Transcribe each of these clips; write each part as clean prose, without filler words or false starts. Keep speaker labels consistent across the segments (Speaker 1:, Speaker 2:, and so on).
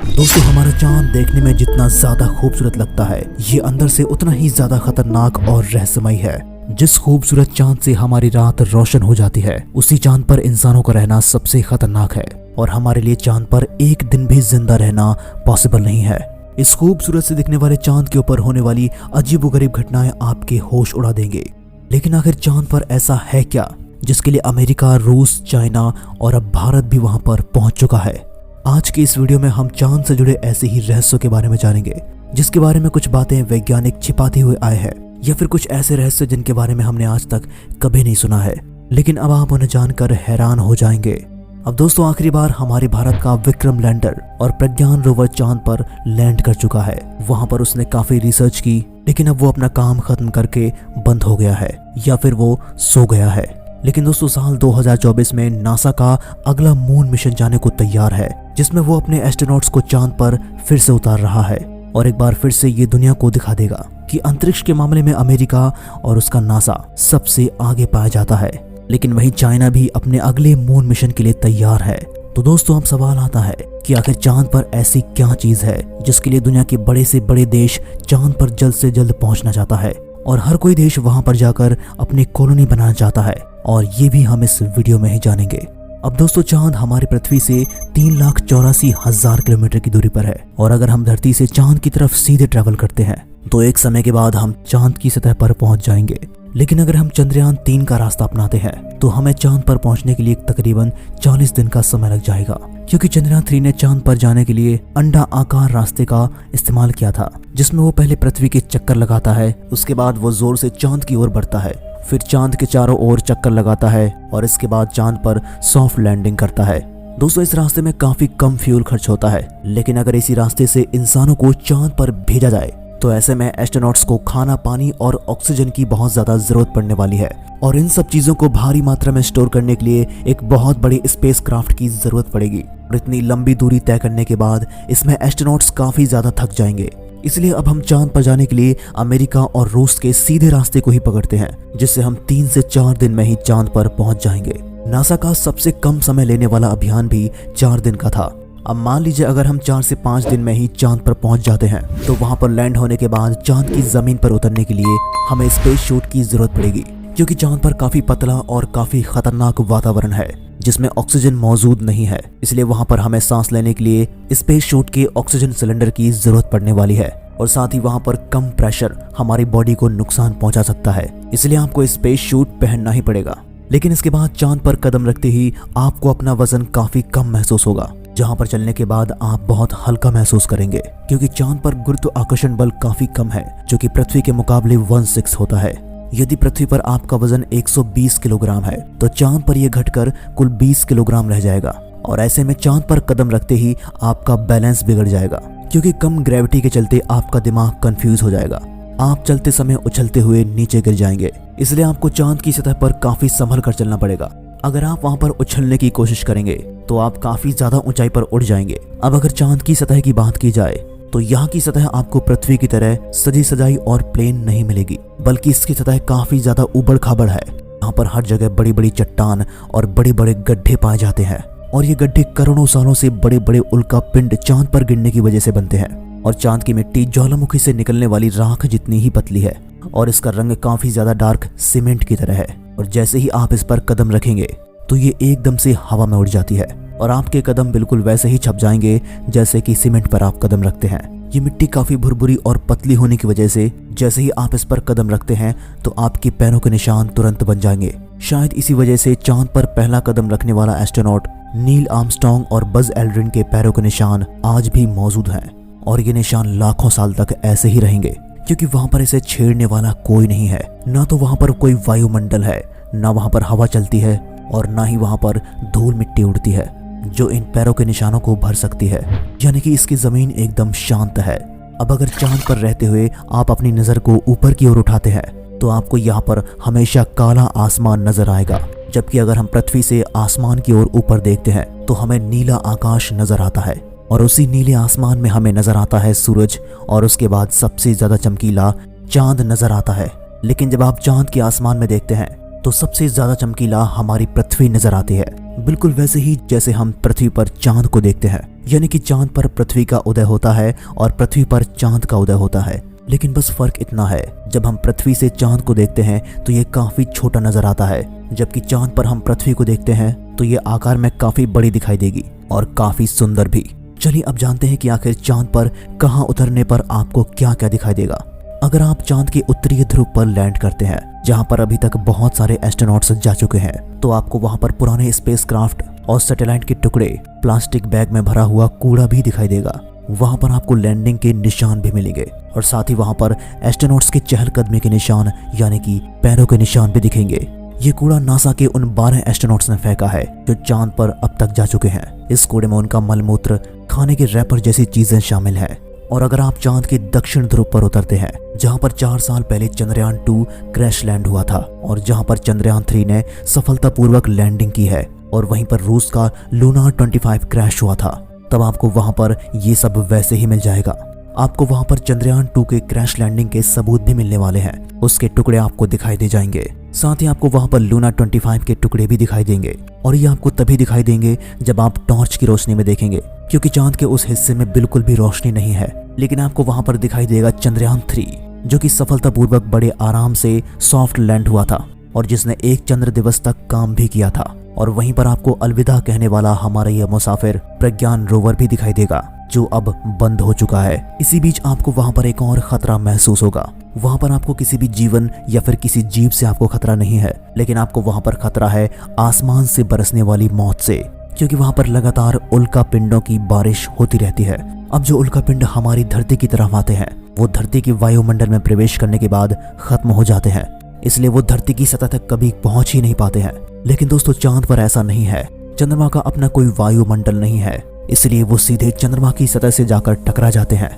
Speaker 1: दोस्तों, हमारा चांद देखने में जितना ज्यादा खूबसूरत लगता है, ये अंदर से उतना ही ज्यादा खतरनाक और रहस्यमयी है। जिस खूबसूरत चांद से हमारी रात रोशन हो जाती है, उसी चांद पर इंसानों का रहना सबसे खतरनाक है और हमारे लिए चांद पर एक दिन भी जिंदा रहना पॉसिबल नहीं है। इस खूबसूरत से दिखने वाले चांद के ऊपर होने वाली अजीबोगरीब घटनाएं आपके होश उड़ा देंगे। लेकिन आखिर चांद पर ऐसा है क्या जिसके लिए अमेरिका, रूस, चाइना और अब भारत भी वहां पर पहुंच चुका है? आज की इस वीडियो में हम चांद से जुड़े ऐसे ही रहस्यों के बारे में जानेंगे जिसके बारे में कुछ बातें वैज्ञानिक छिपाते हुए आए हैं, या फिर कुछ ऐसे रहस्य जिनके बारे में हमने आज तक कभी नहीं सुना है, लेकिन अब आप उन्हें जानकर हैरान हो जाएंगे। अब दोस्तों, आखिरी बार हमारे भारत का विक्रम लैंडर और प्रज्ञान रोवर चांद पर लैंड कर चुका है। वहां पर उसने काफी रिसर्च की, लेकिन अब वो अपना काम खत्म करके बंद हो गया है या फिर वो सो गया है। लेकिन दोस्तों, साल 2024 में नासा का अगला मून मिशन जाने को तैयार है, जिसमें वो अपने एस्ट्रोनॉट्स को चांद पर फिर से उतार रहा है और एक बार फिर से ये दुनिया को दिखा देगा कि अंतरिक्ष के मामले में अमेरिका और उसका नासा सबसे आगे पाया जाता है। लेकिन वहीं चाइना भी अपने अगले मून मिशन के लिए तैयार है। तो दोस्तों, अब सवाल आता है कि आखिर चांद पर ऐसी क्या चीज है जिसके लिए दुनिया के बड़े से बड़े देश चांद पर जल्द से जल्द पहुंचना चाहता है और हर कोई देश वहां पर जाकर अपनी कॉलोनी बनाना चाहता है, और ये भी हम इस वीडियो में ही जानेंगे। अब दोस्तों, चांद हमारी पृथ्वी से 3,84,000 किलोमीटर की दूरी पर है और अगर हम धरती से चांद की तरफ सीधे ट्रैवल करते हैं तो एक समय के बाद हम चांद की सतह पर पहुंच जाएंगे। लेकिन अगर हम चंद्रयान 3 का रास्ता अपनाते हैं तो हमें चांद पर पहुंचने के लिए तकरीबन 40 दिन का समय लग जाएगा, क्योंकि चंद्रयान 3 ने चांद पर जाने के लिए अंडा आकार रास्ते का इस्तेमाल किया था, जिसमें वो पहले पृथ्वी के चक्कर लगाता है, उसके बाद वो जोर से चांद की ओर बढ़ता है, फिर चांद के चारों ओर चक्कर लगाता है और इसके बाद चांद पर सॉफ्ट लैंडिंग करता है। दोस्तों, इस रास्ते में काफी कम फ्यूल खर्च होता है, लेकिन अगर इसी रास्ते से इंसानों को चांद पर भेजा जाए तो ऐसे में एस्ट्रोनॉट्स को खाना, पानी और ऑक्सीजन की बहुत ज्यादा जरूरत पड़ने वाली है और इन सब चीजों को भारी मात्रा में स्टोर करने के लिए एक बहुत बड़ी स्पेसक्राफ्ट की जरूरत पड़ेगी और इतनी लंबी दूरी तय करने के बाद इसमें एस्ट्रोनॉट्स काफी ज्यादा थक जाएंगे। इसलिए अब हम चांद पर जाने के लिए अमेरिका और रूस के सीधे रास्ते को ही पकड़ते हैं, जिससे हम 3 से 4 दिन में ही चांद पर पहुंच जाएंगे। नासा का सबसे कम समय लेने वाला अभियान भी 4 दिन का था। अब मान लीजिए अगर हम 4 से 5 दिन में ही चांद पर पहुंच जाते हैं तो वहां पर लैंड होने के बाद चांद की जमीन पर उतरने के लिए हमें स्पेस सूट की जरूरत पड़ेगी, क्योंकि चांद पर काफी पतला और काफी खतरनाक वातावरण है जिसमें ऑक्सीजन मौजूद नहीं है। इसलिए वहां पर हमें सांस लेने के लिए स्पेस सूट के ऑक्सीजन सिलेंडर की जरूरत पड़ने वाली है और साथ ही वहां पर कम प्रेशर हमारी बॉडी को नुकसान पहुंचा सकता है, इसलिए आपको स्पेस सूट पहनना ही पड़ेगा। लेकिन इसके बाद चांद पर कदम रखते ही आपको अपना वजन काफी कम महसूस होगा, जहां पर चलने के बाद आप बहुत हल्का महसूस करेंगे, क्योंकि चांद पर गुरुत्वाकर्षण बल काफी कम है जो कि पृथ्वी के मुकाबले 1/6 होता है। यदि पृथ्वी पर आपका वजन 120 किलोग्राम है तो चांद पर यह घटकर कुल 20 किलोग्राम रह जाएगा और ऐसे में चांद पर कदम रखते ही आपका बैलेंस बिगड़ जाएगा, क्योंकि कम ग्रेविटी के चलते आपका दिमाग कंफ्यूज हो जाएगा। आप चलते समय उछलते हुए नीचे गिर जाएंगे, इसलिए आपको चांद की सतह पर काफी संभल कर चलना पड़ेगा। अगर आप वहां पर उछलने की कोशिश करेंगे तो आप काफी ज्यादा ऊंचाई पर उड़ जाएंगे। अब अगर चांद की सतह की बात की जाए तो यहाँ की सतह आपको पृथ्वी की तरह सजी सजाई और प्लेन नहीं मिलेगी, बल्कि इसकी सतह काफी ज्यादा उबड़ खाबड़ है। यहाँ पर हर जगह बड़ी बड़ी चट्टान और बड़े बड़े गड्ढे पाए जाते हैं और ये गड्ढे करोड़ों सालों से बड़े बड़े उल्का पिंड चांद पर गिरने की वजह से बनते हैं और चांद की मिट्टी ज्वालामुखी से निकलने वाली राख जितनी ही पतली है और इसका रंग काफी ज्यादा डार्क सीमेंट की तरह है और जैसे ही आप इस पर कदम रखेंगे तो ये एकदम से हवा में उड़ जाती है और आपके कदम बिल्कुल वैसे ही छप जाएंगे जैसे कि सीमेंट पर आप कदम रखते हैं। ये मिट्टी काफी भुरभुरी और पतली होने की वजह से जैसे ही आप इस पर कदम रखते हैं तो आपके पैरों के निशान तुरंत बन जाएंगे। शायद इसी वजह से चांद पर पहला कदम रखने वाला एस्ट्रोनॉट नील आर्मस्ट्रांग और बज एल्ड्रिन के पैरों के निशान आज भी मौजूद हैं और ये निशान लाखों साल तक ऐसे ही रहेंगे, क्योंकि वहां पर इसे छेड़ने वाला कोई नहीं है। ना तो वहां पर कोई वायुमंडल है, ना वहां पर हवा चलती है और ना ही वहां पर धूल मिट्टी उड़ती है जो इन पैरों के निशानों को भर सकती है, यानी कि इसकी जमीन एकदम शांत है। अब अगर चांद पर रहते हुए आप अपनी नजर को ऊपर की ओर उठाते हैं तो आपको यहाँ पर हमेशा काला आसमान नजर आएगा, जबकि अगर हम पृथ्वी से आसमान की ओर ऊपर देखते हैं तो हमें नीला आकाश नजर आता है और उसी नीले आसमान में हमें नजर आता है सूरज और उसके बाद सबसे ज्यादा चमकीला चांद नजर आता है। लेकिन जब आप चांद के आसमान में देखते हैं तो सबसे ज्यादा चमकीला हमारी पृथ्वी नजर आती है, बिल्कुल वैसे ही जैसे हम पृथ्वी पर चांद को देखते हैं। यानी कि चांद पर पृथ्वी का उदय होता है और पृथ्वी पर चांद का उदय होता है। लेकिन बस फर्क इतना है, जब हम पृथ्वी से चांद को देखते हैं तो ये काफी छोटा नजर आता है, जबकि चांद पर हम पृथ्वी को देखते हैं तो ये आकार में काफी बड़ी दिखाई देगी और काफी सुंदर भी। चलिए अब जानते हैं कि आखिर चांद पर कहां उतरने पर आपको क्या क्या दिखाई देगा। अगर आप चांद के उत्तरी ध्रुव पर लैंड करते हैं, जहां पर अभी तक बहुत सारे एस्ट्रोनॉट्स जा चुके हैं, तो आपको वहां पर पुराने स्पेसक्राफ्ट और सैटेलाइट के टुकड़े, प्लास्टिक बैग में भरा हुआ कूड़ा भी दिखाई देगा। वहां पर आपको लैंडिंग के निशान भी मिलेंगे और साथ ही वहां पर एस्ट्रोनॉट्स के चहलकदमी के निशान यानी कि पैरों के निशान भी दिखेंगे। ये कूड़ा नासा के उन 12 एस्ट्रोनॉट्स ने फेंका है जो चांद पर अब तक जा चुके हैं। इस कूड़े में उनका मलमूत्र, खाने के रैपर जैसी चीजें शामिल हैं। और अगर आप चांद के दक्षिण ध्रुव पर उतरते हैं, जहां पर 4 साल पहले चंद्रयान 2 क्रैश लैंड हुआ था और जहां पर चंद्रयान 3 ने सफलतापूर्वक लैंडिंग की है, और वहीं पर रूस का लूना 25 क्रैश हुआ था, तब आपको वहां पर ये सब वैसे ही मिल जाएगा। आपको वहां पर चंद्रयान 2 के क्रैश लैंडिंग के सबूत भी मिलने वाले हैं। उसके टुकड़े आपको दिखाई दे जाएंगे। साथ ही आपको वहां पर लूना 25 के टुकड़े भी दिखाई देंगे, और ये आपको तभी दिखाई देंगे जब आप टॉर्च की रोशनी में देखेंगे, क्योंकि चांद के उस हिस्से में बिल्कुल भी रोशनी नहीं है। लेकिन आपको वहां पर दिखाई देगा चंद्रयान 3, जो कि सफलतापूर्वक बड़े आराम से सॉफ्ट लैंड हुआ था और जिसने एक चंद्र दिवस तक काम भी किया था। और वहीं पर आपको अलविदा कहने वाला हमारा यह मुसाफिर प्रज्ञान रोवर भी दिखाई देगा, जो अब बंद हो चुका है। इसी बीच आपको वहां पर एक और खतरा महसूस होगा। वहां पर आपको किसी भी जीवन या फिर किसी जीव से आपको खतरा नहीं है, लेकिन आपको वहां पर खतरा है आसमान से बरसने वाली मौत से, क्योंकि वहां पर लगातार उल्का पिंडों की बारिश होती रहती है। अब जो उल्का पिंड हमारी धरती की तरफ आते हैं, वो धरती के वायुमंडल में प्रवेश करने के बाद खत्म हो जाते हैं, इसलिए वो धरती की सतह तक कभी पहुंच ही नहीं पाते हैं। लेकिन दोस्तों, चांद पर ऐसा नहीं है। चंद्रमा का अपना कोई वायुमंडल नहीं है, इसलिए वो सीधे चंद्रमा की सतह से जाकर टकरा जाते हैं।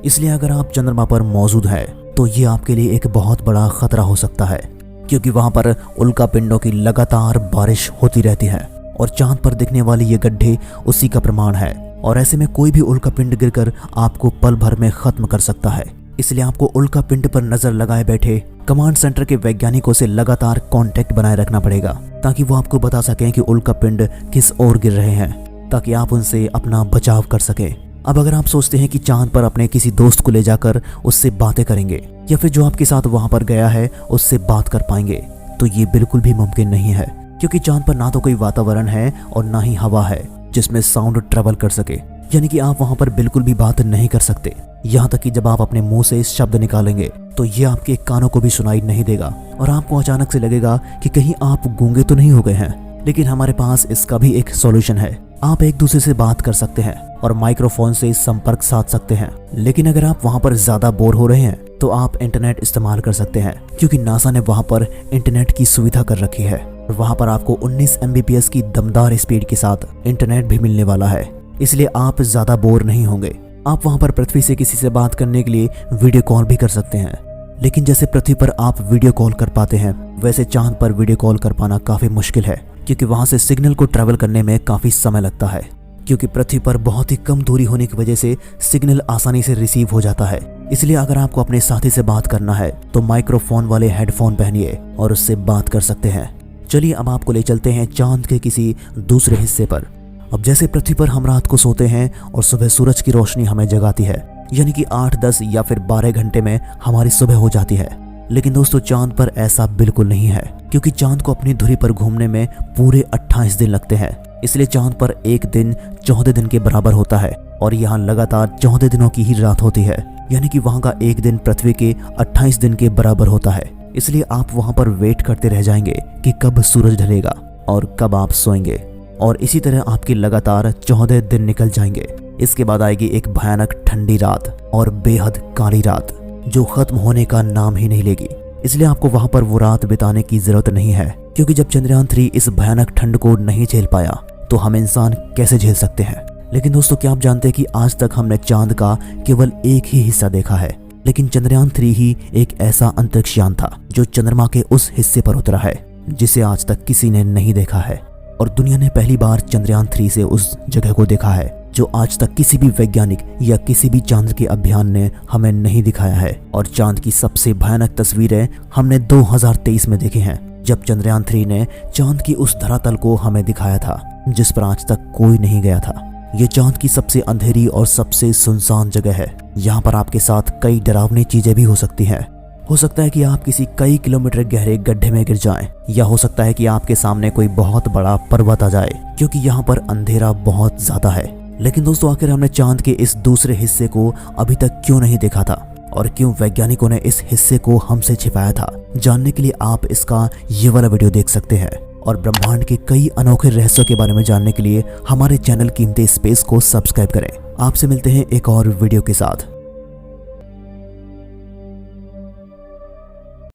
Speaker 1: इसलिए अगर आप चंद्रमा पर मौजूद हैं तो ये आपके लिए एक बहुत बड़ा खतरा हो सकता है, क्योंकि वहां पर उल्का पिंडों की लगातार बारिश होती रहती है और चांद पर दिखने वाले ये गड्ढे उसी का प्रमाण है। और ऐसे में कोई भी उल्का पिंड गिरकर आपको पल भर में खत्म कर सकता है। इसलिए आपको उल्का पिंड पर नजर लगाए बैठे कमांड सेंटर के वैज्ञानिकों से लगातार कांटेक्ट बनाए रखना पड़ेगा, ताकि वो आपको बता सकें कि उल्का पिंड किस ओर गिर रहे हैं, ताकि आप उनसे अपना बचाव कर सकें। अब अगर आप सोचते हैं कि चांद पर अपने किसी दोस्त को ले जाकर उससे बातें करेंगे या फिर जो आपके साथ वहां पर गया है उससे बात कर पाएंगे, तो ये बिल्कुल भी मुमकिन नहीं है, क्योंकि चांद पर ना तो कोई वातावरण है और ना ही हवा है जिसमें साउंड ट्रेवल कर सके। यानी कि आप वहां पर बिल्कुल भी बात नहीं कर सकते। यहाँ तक कि जब आप अपने मुंह से इस शब्द निकालेंगे तो ये आपके कानों को भी सुनाई नहीं देगा और आपको अचानक से लगेगा कि कहीं आप गूंगे तो नहीं हो गए हैं। लेकिन हमारे पास इसका भी एक सॉल्यूशन है। आप एक दूसरे से बात कर सकते हैं और माइक्रोफोन से संपर्क साध सकते हैं। लेकिन अगर आप वहां पर ज्यादा बोर हो रहे हैं तो आप इंटरनेट इस्तेमाल कर सकते हैं, क्योंकि नासा ने वहां पर इंटरनेट की सुविधा कर रखी है। वहां पर आपको 19 MBPS की दमदार स्पीड के साथ इंटरनेट भी मिलने वाला है, इसलिए आप ज्यादा बोर नहीं होंगे। आप वहां पर पृथ्वी से किसी से बात करने के लिए वीडियो कॉल भी कर सकते हैं। लेकिन जैसे पृथ्वी पर आप वीडियो कॉल कर पाते हैं, वैसे चांद पर वीडियो कॉल कर पाना काफी मुश्किल है, क्योंकि वहां से सिग्नल को ट्रैवल करने में काफी समय लगता है। क्योंकि पृथ्वी पर बहुत ही कम दूरी होने की वजह से सिग्नल आसानी से रिसीव हो जाता है। इसलिए अगर आपको अपने साथी से बात करना है तो माइक्रोफोन वाले हेडफोन पहनिए और उससे बात कर सकते हैं। चलिए अब आपको ले चलते हैं चांद के किसी दूसरे हिस्से पर। अब जैसे पृथ्वी पर हम रात को सोते हैं और सुबह सूरज की रोशनी हमें जगाती है, यानी कि 8, 10 या फिर 12 घंटे में हमारी सुबह हो जाती है। लेकिन दोस्तों, चांद पर ऐसा बिल्कुल नहीं है, क्योंकि चांद को अपनी धुरी पर घूमने में पूरे 28 दिन लगते हैं। इसलिए चांद पर एक दिन 14 दिन के बराबर होता है और यहाँ लगातार 14 दिनों की ही रात होती है, यानी कि वहाँ का एक दिन पृथ्वी के 28 दिन के बराबर होता है। इसलिए आप वहाँ पर वेट करते रह जाएंगे कि कब सूरज ढलेगा और कब आप सोएंगे, और इसी तरह आपके लगातार 14 दिन निकल जाएंगे। इसके बाद आएगी एक भयानक ठंडी रात और बेहद काली रात, जो खत्म होने का नाम ही नहीं लेगी। इसलिए आपको वहां पर वो रात बिताने की जरूरत नहीं है, क्योंकि जब चंद्रयान 3 इस भयानक ठंड को नहीं झेल पाया तो हम इंसान कैसे झेल सकते हैं। लेकिन दोस्तों, क्या आप जानते हैं कि आज तक हमने चांद का केवल एक ही हिस्सा देखा है, लेकिन चंद्रयान 3 ही एक ऐसा अंतरिक्ष यान था जो चंद्रमा के उस हिस्से पर उतरा है जिसे आज तक किसी ने नहीं देखा है। और दुनिया ने पहली बार चंद्रयान 3 से उस जगह को देखा है जो आज तक किसी भी वैज्ञानिक या किसी भी चांद के अभियान ने हमें नहीं दिखाया है। और चांद की सबसे भयानक तस्वीरें हमने 2023 में देखी हैं, जब चंद्रयान 3 ने चांद की उस धरातल को हमें दिखाया था जिस पर आज तक कोई नहीं गया था। ये चांद की सबसे अंधेरी और सबसे सुनसान जगह है। यहाँ पर आपके साथ कई डरावनी चीजें भी हो सकती हैं। हो सकता है कि आप किसी कई किलोमीटर गहरे गड्ढे में गिर जाएं, या हो सकता है कि आपके सामने कोई बहुत बड़ा पर्वत आ जाए, क्योंकि यहाँ पर अंधेरा बहुत ज्यादा है। लेकिन दोस्तों, आखिर हमने चांद के इस दूसरे हिस्से को अभी तक क्यों नहीं देखा था, और क्यों वैज्ञानिकों ने इस हिस्से को हमसे छिपाया था? जानने के लिए आप इसका ये वाला वीडियो देख सकते हैं। और ब्रह्मांड के कई अनोखे रहस्यों के बारे में जानने के लिए हमारे चैनल कीमती स्पेस को सब्सक्राइब करें। आपसे मिलते हैं एक और वीडियो के साथ।